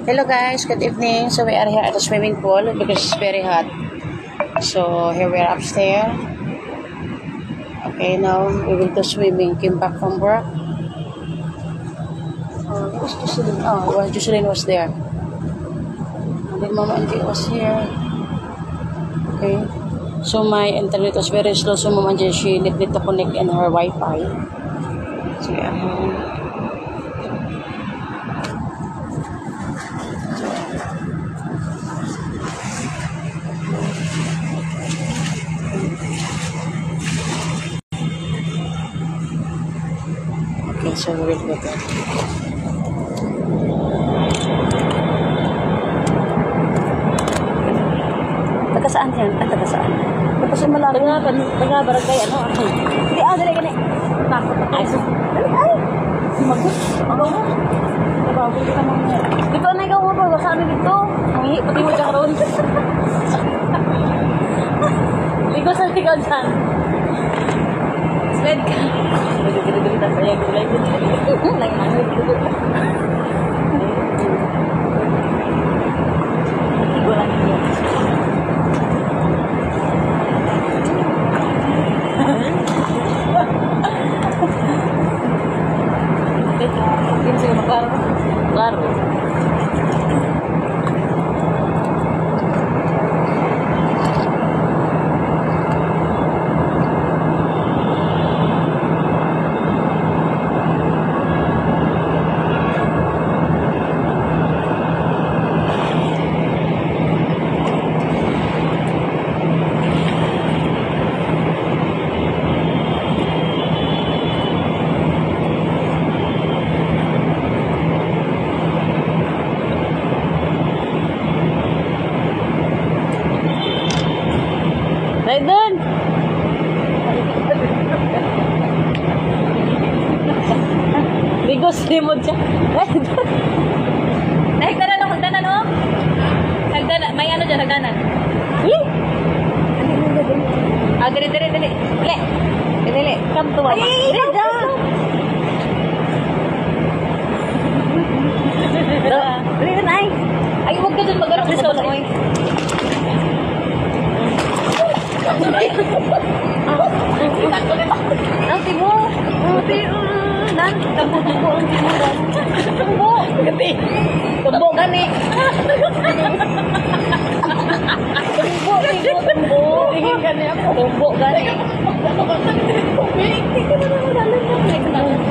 Hello guys, good evening. So we are here at the swimming pool because it's very hot. So here we are upstairs. Okay, now we will go swimming. Came back from work. Where's Jocelyn? Oh, well, Jocelyn was there. And then Mama Angie was here. Okay. So my internet was very slow. So Mama Angie, she needed to connect in her Wi-Fi. So we are here. Okay, so we will go there. Taga saan yan? Taga saan? Tapos yung malaki nga, taga barangay, ano? Hindi, dali ka na. Takot na kayo. Dali, ay! Magot. Ano nga? Nababol ka naman nga. Dito na ikaw mo ba? Saan dito? Mangihi, pati mo dyan ron. Ligo sa ligaw dyan. Sled ka. Dali-dali tayo sayang gulay. Nag-ano dito. Ligo lang yun. Claro. Right doon! Ligos, limod siya. Right doon! Hagdanan o, hagdanan o! Hagdanan, may ano dyan, hagdanan. Dali, dali, dali. Dali! Dali, come to mama. Dali, dali! Dali, dali, ay, huwag ka dun mag-arap sa uloy. Ang timo. Nan, tambo-tambo ang timo. Tambo. Gati. Tambo gani. Tambo. Tingin gani ako. Tambo gani. Hindi ko na nalaman na.